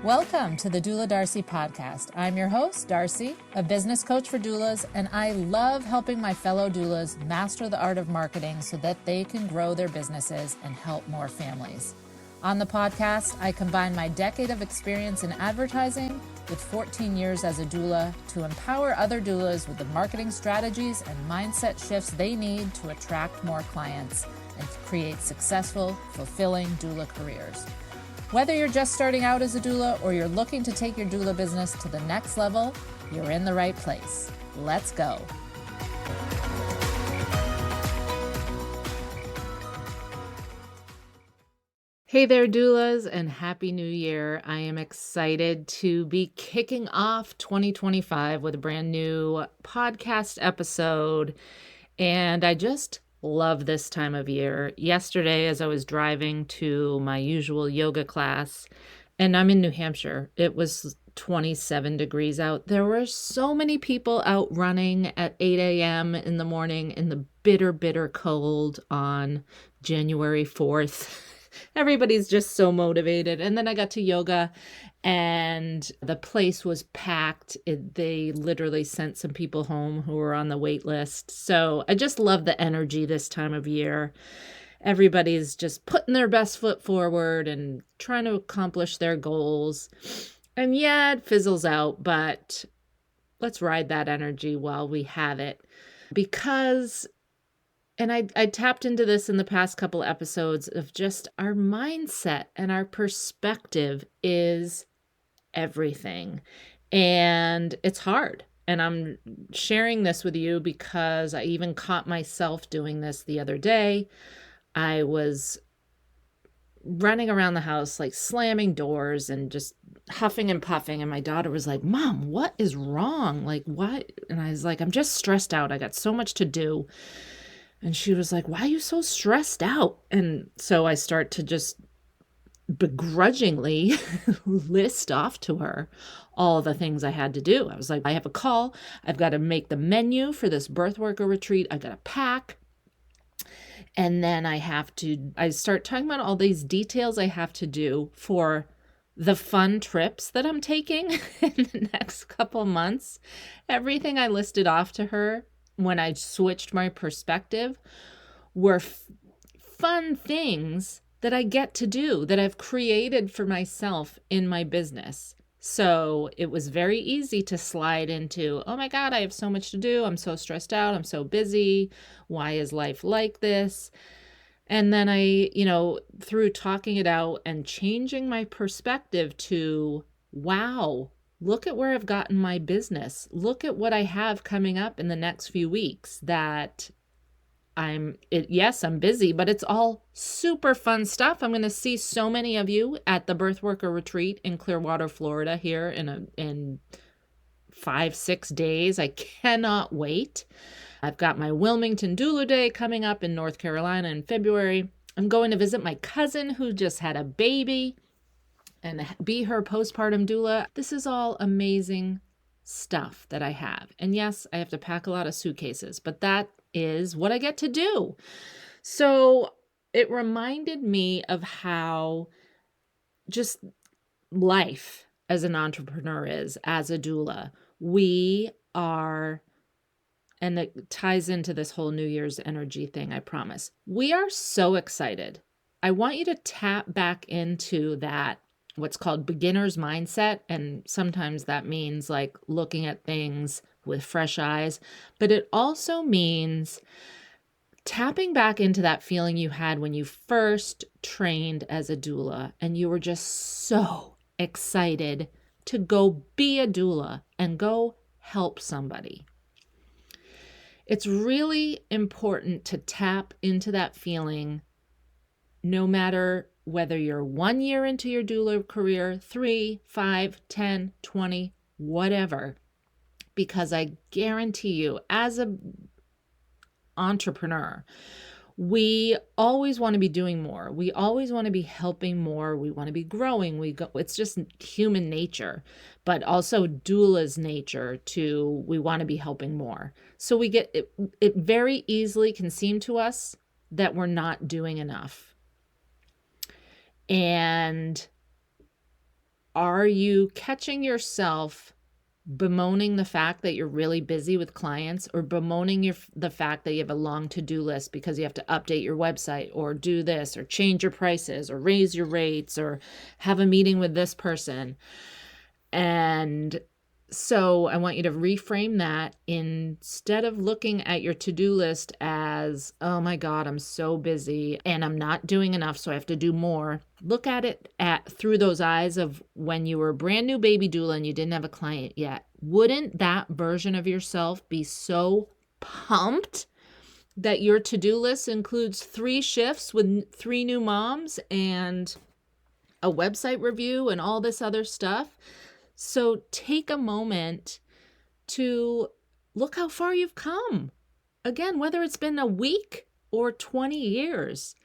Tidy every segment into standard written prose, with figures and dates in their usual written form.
Welcome to the Doula Darcy podcast. I'm your host, Darcy, a business coach for doulas, and I love helping my fellow doulas master the art of marketing so that they can grow their businesses and help more families. On the podcast, I combine my decade of experience in advertising with 14 years as a doula to empower other doulas with the marketing strategies and mindset shifts they need to attract more clients and create successful, fulfilling doula careers. Whether you're just starting out as a doula or you're looking to take your doula business to the next level, you're in the right place. Let's go. Hey there, doulas, and Happy New Year. I am excited to be kicking off 2025 with a brand new podcast episode, and I just love this time of year. Yesterday, as I was driving to my usual yoga class, and I'm in New Hampshire, it was 27 degrees out. There were so many people out running at 8 a.m. in the morning in the bitter, bitter cold on January 4th. Everybody's just so motivated. And then I got to yoga and the place was packed. They literally sent some people home who were on the wait list. So I just love the energy this time of year. Everybody's just putting their best foot forward and trying to accomplish their goals. And yeah, it fizzles out, but let's ride that energy while we have it. Because and I tapped into this in the past couple episodes of just our mindset and our perspective is everything. And it's hard. And I'm sharing this with you because I even caught myself doing this the other day. I was running around the house, like slamming doors and just huffing and puffing. And my daughter was like, "Mom, what is wrong? Like, what?" And I was like, "I'm just stressed out. I got so much to do." And she was like, "Why are you so stressed out?" And so I start to just begrudgingly list off to her all the things I had to do. I was like, I have a call. I've got to make the menu for this birth worker retreat. I got to pack. And then I start talking about all these details I have to do for the fun trips that I'm taking in the next couple months. Everything I listed off to her when I switched my perspective were fun things that I get to do, that I've created for myself in my business. So it was very easy to slide into, "Oh my God, I have so much to do. I'm so stressed out. I'm so busy. Why is life like this?" And then through talking it out and changing my perspective to, wow, look at where I've gotten my business. Look at what I have coming up in the next few weeks that yes, I'm busy, but it's all super fun stuff. I'm going to see so many of you at the Birth Worker Retreat in Clearwater, Florida here in 5-6 days. I cannot wait. I've got my Wilmington Doula Day coming up in North Carolina in February. I'm going to visit my cousin who just had a baby and be her postpartum doula. This is all amazing stuff that I have. And yes, I have to pack a lot of suitcases, but that is what I get to do. So it reminded me of how just life as an entrepreneur is, as a doula. We are, and it ties into this whole New Year's energy thing, I promise. We are so excited. I want you to tap back into that, what's called beginner's mindset. And sometimes that means like looking at things with fresh eyes, but it also means tapping back into that feeling you had when you first trained as a doula and you were just so excited to go be a doula and go help somebody. It's really important to tap into that feeling no matter whether you're 1 year into your doula career, 3, 5, 10, 20, whatever, because I guarantee you, as an entrepreneur, we always want to be doing more. We always want to be helping more. We want to be growing. It's just human nature, but also doula's nature we want to be helping more. So we get it very easily can seem to us that we're not doing enough. And Are you catching yourself bemoaning the fact that you're really busy with clients, or bemoaning the fact that you have a long to-do list because you have to update your website or do this or change your prices or raise your rates or have a meeting with this person? And so I want you to reframe that. Instead of looking at your to-do list as, oh my God, I'm so busy and I'm not doing enough, so I have to do more. Look at it through those eyes of when you were a brand new baby doula and you didn't have a client yet. Wouldn't that version of yourself be so pumped that your to-do list includes 3 shifts with 3 new moms and a website review and all this other stuff? So take a moment to look how far you've come. Again, whether it's been a week or 20 years.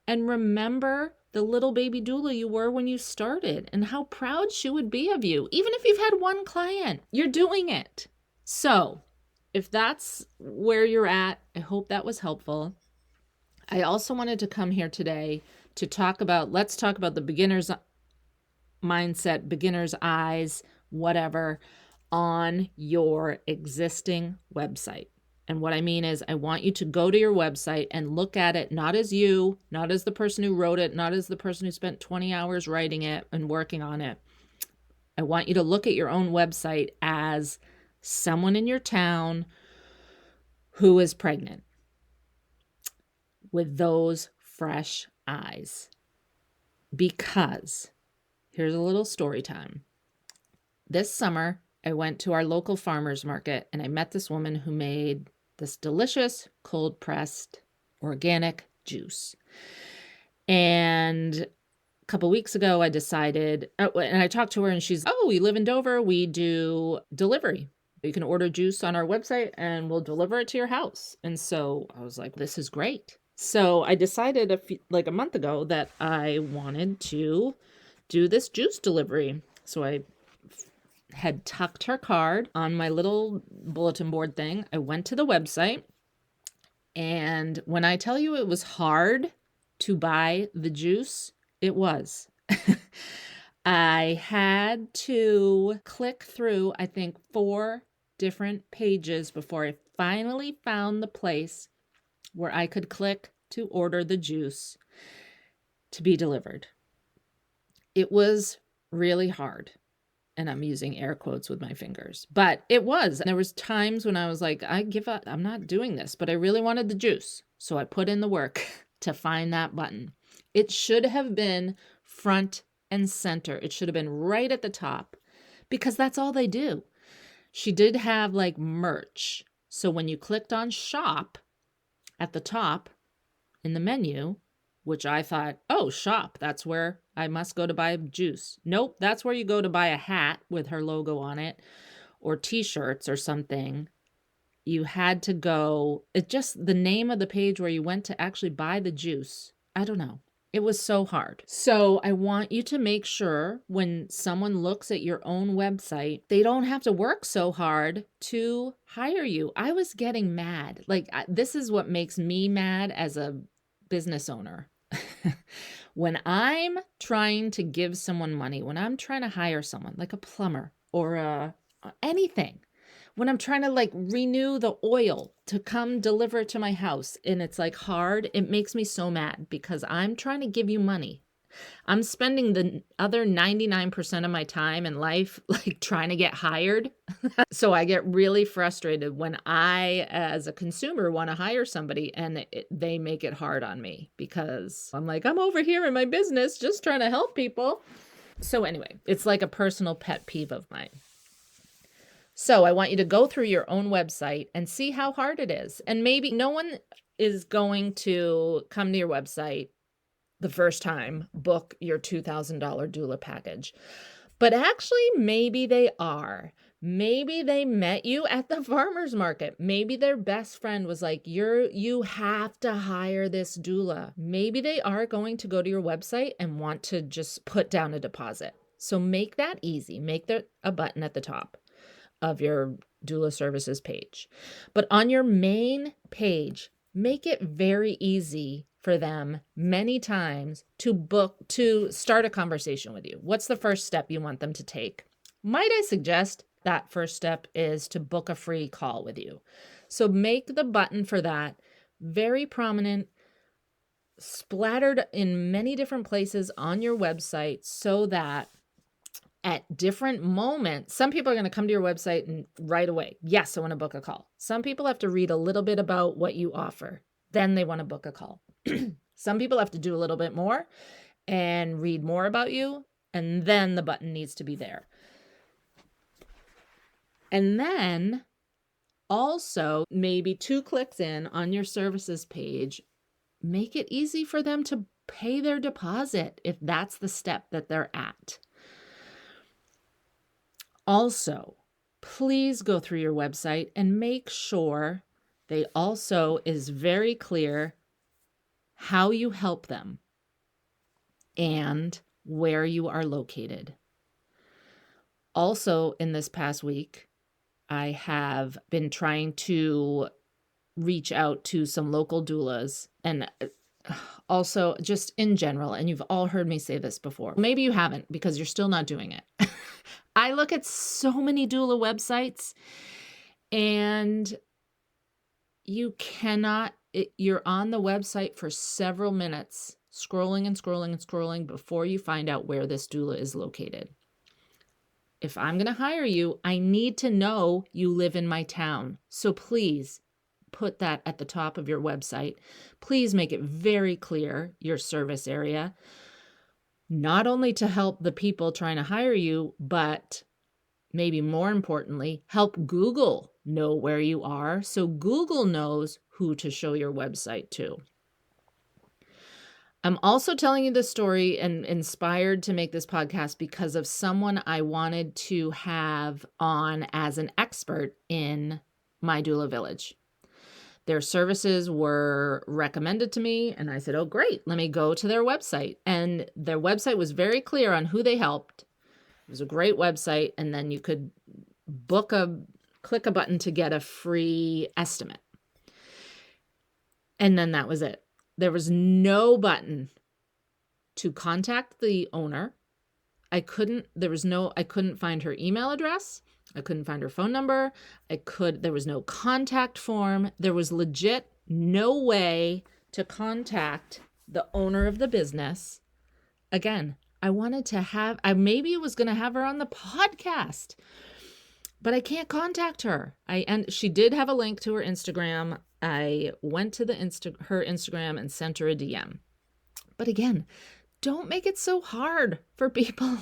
And remember the little baby doula you were when you started and how proud she would be of you. Even if you've had 1 client, you're doing it. So if that's where you're at, I hope that was helpful. I also wanted to come here today to let's talk about the beginner's mindset, beginner's eyes, whatever, on your existing website. And what I mean is I want you to go to your website and look at it, not as you, not as the person who wrote it, not as the person who spent 20 hours writing it and working on it. I want you to look at your own website as someone in your town who is pregnant with those fresh eyes. Because here's a little story time. This summer, I went to our local farmer's market and I met this woman who made this delicious cold pressed organic juice. And a couple weeks ago, I decided, and I talked to her and she's, oh, we live in Dover. We do delivery. You can order juice on our website and we'll deliver it to your house. And so I was like, this is great. So I decided a month ago that I wanted to do this juice delivery. So I had tucked her card on my little bulletin board thing. I went to the website, and when I tell you it was hard to buy the juice, it was. I had to click through, I think, 4 different pages before I finally found the place where I could click to order the juice to be delivered. It was really hard. And I'm using air quotes with my fingers, but it was. And there was times when I was like, I give up, I'm not doing this, but I really wanted the juice. So I put in the work to find that button. It should have been front and center. It should have been right at the top because that's all they do. She did have like merch. So when you clicked on shop at the top in the menu, which I thought, oh, shop, that's where I must go to buy juice. Nope, that's where you go to buy a hat with her logo on it or t-shirts or something. You had to go, the name of the page where you went to actually buy the juice. I don't know. It was so hard. So I want you to make sure when someone looks at your own website, they don't have to work so hard to hire you. I was getting mad. This is what makes me mad as a business owner. When I'm trying to give someone money, when I'm trying to hire someone like a plumber or anything, when I'm trying to renew the oil to come deliver it to my house and it's hard, it makes me so mad because I'm trying to give you money. I'm spending the other 99% of my time in life trying to get hired. So I get really frustrated when I, as a consumer, want to hire somebody and they make it hard on me because I'm I'm over here in my business just trying to help people. So anyway, it's like a personal pet peeve of mine. So I want you to go through your own website and see how hard it is. And maybe no one is going to come to your website the first time, book your $2,000 doula package. But actually, maybe they are. Maybe they met you at the farmer's market. Maybe their best friend was like, you have to hire this doula. Maybe they are going to go to your website and want to just put down a deposit. So make that easy. Make there a button at the top of your doula services page. But on your main page, make it very easy for for them many times to start a conversation with you. What's the first step you want them to take? Might I suggest that first step is to book a free call with you. So make the button for that very prominent, splattered in many different places on your website so that at different moments, some people are going to come to your website and right away, yes, I want to book a call. Some people have to read a little bit about what you offer. Then they want to book a call. Some people have to do a little bit more and read more about you, and then the button needs to be there. And then also maybe 2 clicks in on your services page, make it easy for them to pay their deposit if that's the step that they're at. Also, please go through your website and make sure they also is very clear how you help them and where you are located. Also, in this past week, I have been trying to reach out to some local doulas and also just in general, and you've all heard me say this before. Maybe you haven't because you're still not doing it. I look at so many doula websites and you're on the website for several minutes, scrolling and scrolling and scrolling before you find out where this doula is located. If I'm going to hire you, I need to know you live in my town. So please put that at the top of your website. Please make it very clear, your service area, not only to help the people trying to hire you, but maybe more importantly, help Google know where you are so Google knows who to show your website to. I'm also telling you this story and inspired to make this podcast because of someone I wanted to have on as an expert in my doula village. Their services were recommended to me, and I said, oh, great, let me go to their website. And their website was very clear on who they helped. It was a great website, and then you could click a button to get a free estimate. And then that was it. There was no button to contact the owner. I couldn't find her email address. I couldn't find her phone number. There was no contact form. There was legit no way to contact the owner of the business. Again, I wanted to maybe was going to have her on the podcast, but I can't contact her. And she did have a link to her Instagram. I went to her Instagram and sent her a DM. But again, don't make it so hard for people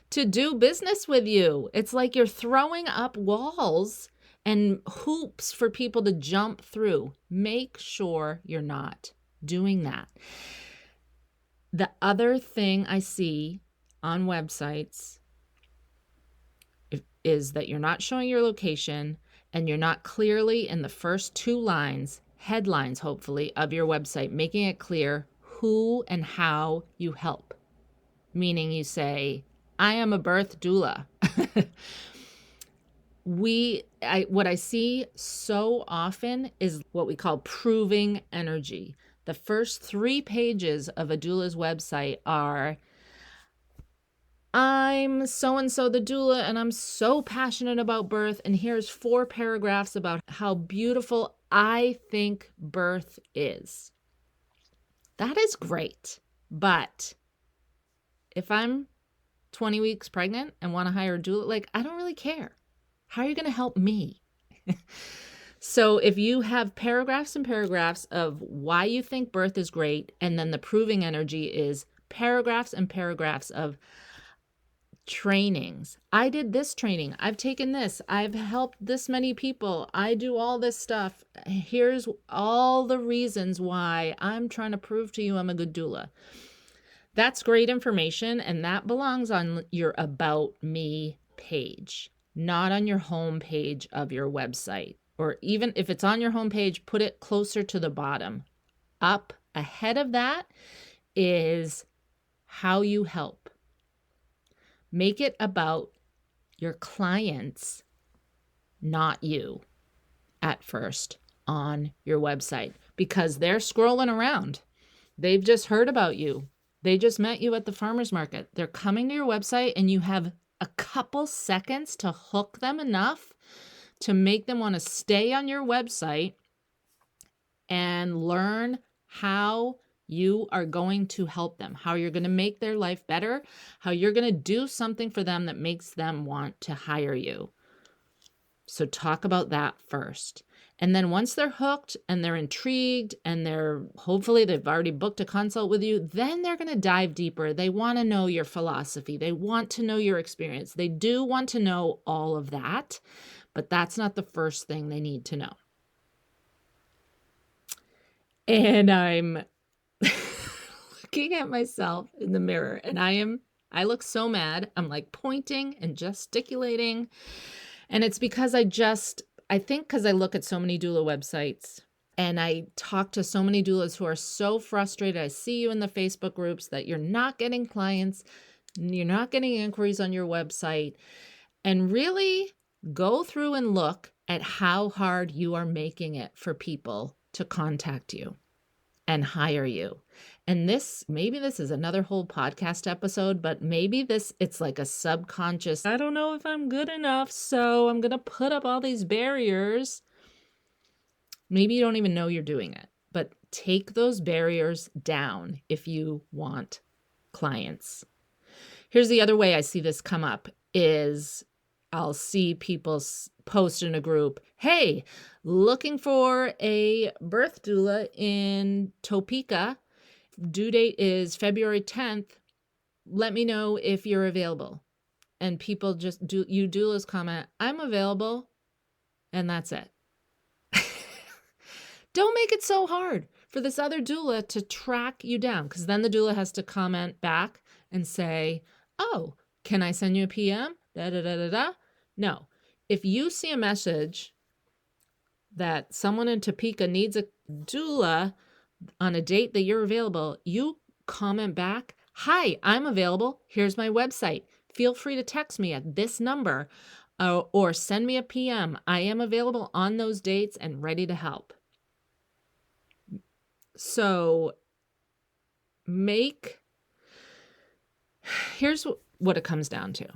to do business with you. It's like you're throwing up walls and hoops for people to jump through. Make sure you're not doing that. The other thing I see on websites is that you're not showing your location and you're not clearly in the first 2 lines, headlines hopefully, of your website, making it clear who and how you help. Meaning you say, I am a birth doula. What I see so often is what we call proving energy. The first 3 pages of a doula's website are, I'm so-and-so the doula, and I'm so passionate about birth, and here's 4 paragraphs about how beautiful I think birth is. That is great, but if I'm 20 weeks pregnant and want to hire a doula, I don't really care. How are you going to help me? So if you have paragraphs and paragraphs of why you think birth is great, and then the proving energy is paragraphs and paragraphs of trainings. I did this training. I've taken this. I've helped this many people. I do all this stuff. Here's all the reasons why I'm trying to prove to you I'm a good doula. That's great information, and that belongs on your About Me page, not on your home page of your website. Or even if it's on your home page, put it closer to the bottom. Up ahead of that is how you help. Make it about your clients, not you, at first on your website. because they're scrolling around. They've just heard about you. They just met you at the farmer's market. They're coming to your website and you have a couple seconds to hook them enough to make them want to stay on your website and learn how you are going to help them, how you're going to make their life better, how you're going to do something for them that makes them want to hire you. So talk about that first. And then once they're hooked and they're intrigued and hopefully they've already booked a consult with you, then they're going to dive deeper. They want to know your philosophy. They want to know your experience. They do want to know all of that, but that's not the first thing they need to know. And I'm looking at myself in the mirror and I look so mad. I'm like pointing and gesticulating. And it's because I think because I look at so many doula websites and I talk to so many doulas who are so frustrated. I see you in the Facebook groups that you're not getting clients, you're not getting inquiries on your website, and really go through and look at how hard you are making it for people to contact you and hire you. And maybe this is another whole podcast episode, but maybe it's like a subconscious, I don't know if I'm good enough, so I'm going to put up all these barriers. Maybe you don't even know you're doing it, but take those barriers down if you want clients. Here's the other way I see this come up is I'll see people post in a group, hey, looking for a birth doula in Topeka. Due date is February 10th. Let me know if you're available. And people you doulas comment, I'm available. And that's it. Don't make it so hard for this other doula to track you down, because then the doula has to comment back and say, oh, can I send you a PM? Da, da, da, da, da. No. If you see a message that someone in Topeka needs a doula on a date that you're available, you comment back, hi, I'm available. Here's my website. Feel free to text me at this number or send me a PM. I am available on those dates and ready to help. So here's what it comes down to.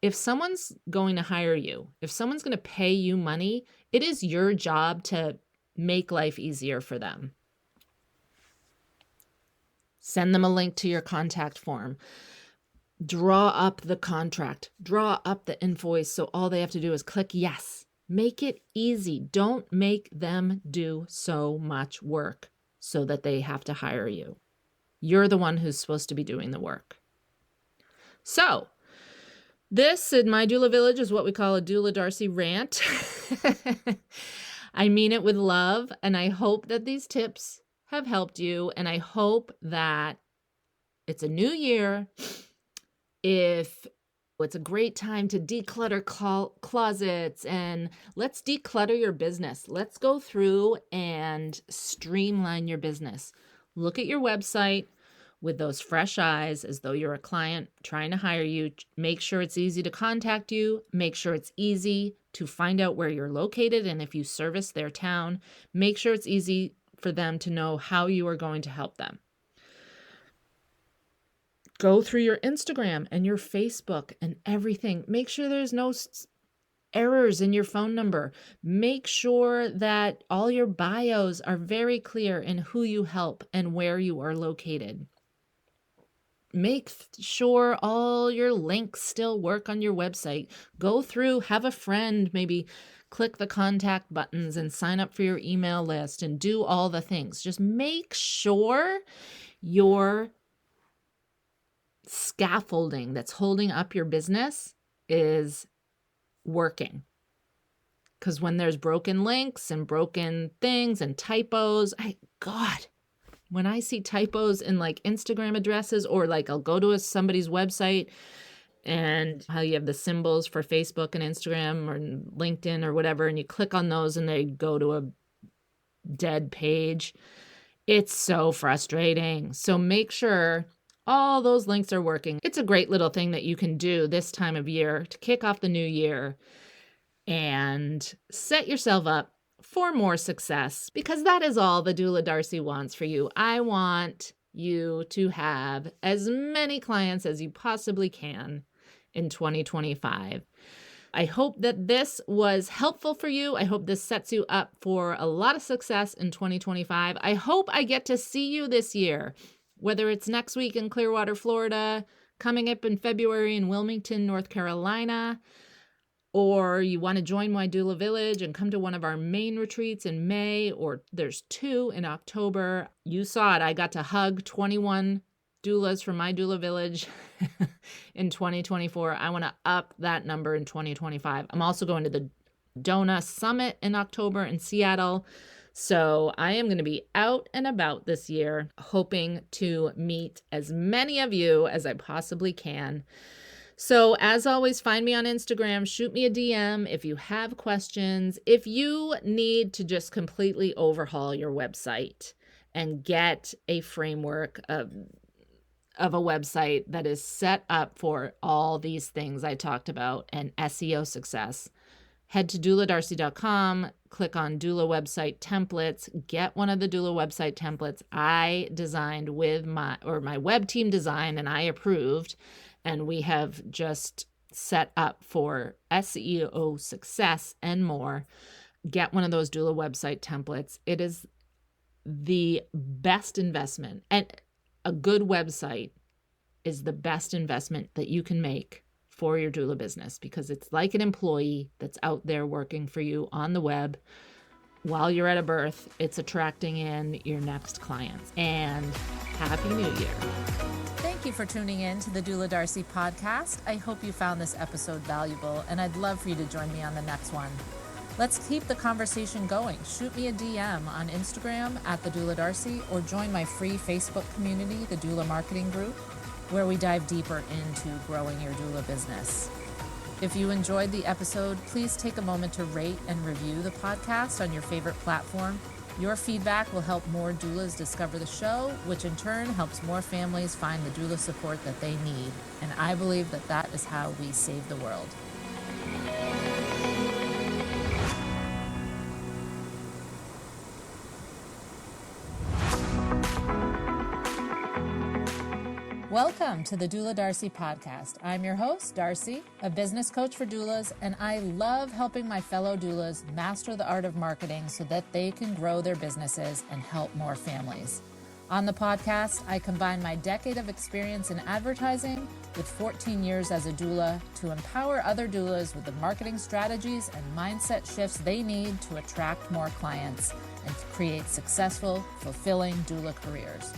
If someone's going to hire you, if someone's going to pay you money, it is your job to make life easier for them. Send them a link to your contact form. Draw up the contract. Draw up the invoice so all they have to do is click yes. Make it easy. Don't make them do so much work so that they have to hire you. You're the one who's supposed to be doing the work. So, this in my doula village is what we call a Doula Darcy rant. I mean it with love, and I hope that these tips have helped you, and I hope that it's a new year. If it's a great time to declutter closets, and let's declutter your business. Let's go through and streamline your business. Look at your website with those fresh eyes as though you're a client trying to hire you. Make sure it's easy to contact you. Make sure it's easy to find out where you're located and if you service their town. Make sure it's easy for them to know how you are going to help them. Go through your Instagram and your Facebook and everything. Make sure there's no errors in your phone number. Make sure that all your bios are very clear in who you help and where you are located. Make sure all your links still work on your website. Go through, have a friend, maybe click the contact buttons and sign up for your email list and do all the things. Just make sure your scaffolding that's holding up your business is working. Because when there's broken links and broken things and typos, when I see typos in like Instagram addresses, or like I'll go to somebody's website and how you have the symbols for Facebook and Instagram or LinkedIn or whatever, and you click on those and they go to a dead page. It's so frustrating. So make sure all those links are working. It's a great little thing that you can do this time of year to kick off the new year and set yourself up for more success, because that is all the Doula Darcy wants for you. I want you to have as many clients as you possibly can in 2025. I hope that this was helpful for you. I hope this sets you up for a lot of success in 2025. I hope I get to see you this year, whether it's next week in Clearwater, Florida, coming up in February in Wilmington, North Carolina, or you want to join my Doula Village and come to one of our main retreats in May, or there's 2 in October. You saw it. I got to hug 21 doulas from my Doula Village in 2024. I want to up that number in 2025. I'm also going to the DONA Summit in October in Seattle. So I am going to be out and about this year, hoping to meet as many of you as I possibly can. So as always, find me on Instagram, shoot me a DM if you have questions. If you need to just completely overhaul your website and get a framework of a website that is set up for all these things I talked about and SEO success, head to douladarcy.com, click on Doula website templates, get one of the Doula website templates I designed with my web team designed and I approved, and we have just set up for SEO success and more. Get one of those Doula website templates. It is the best investment, and a good website is the best investment that you can make for your doula business, because it's like an employee that's out there working for you on the web while you're at a birth. It's attracting in your next clients. And Happy New Year. Thank you for tuning in to the Doula Darcy podcast. I hope you found this episode valuable, and I'd love for you to join me on the next one. Let's keep the conversation going. Shoot me a DM on Instagram at the Doula Darcy, or join my free Facebook community, the Doula Marketing Group, where we dive deeper into growing your doula business. If you enjoyed the episode, please take a moment to rate and review the podcast on your favorite platform. Your feedback will help more doulas discover the show, which in turn helps more families find the doula support that they need. And I believe that that is how we save the world. Welcome to the Doula Darcy podcast. I'm your host, Darcy, a business coach for doulas, and I love helping my fellow doulas master the art of marketing so that they can grow their businesses and help more families. On the podcast, I combine my decade of experience in advertising with 14 years as a doula to empower other doulas with the marketing strategies and mindset shifts they need to attract more clients and create successful, fulfilling doula careers.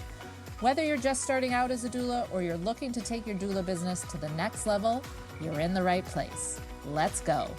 Whether you're just starting out as a doula or you're looking to take your doula business to the next level, you're in the right place. Let's go.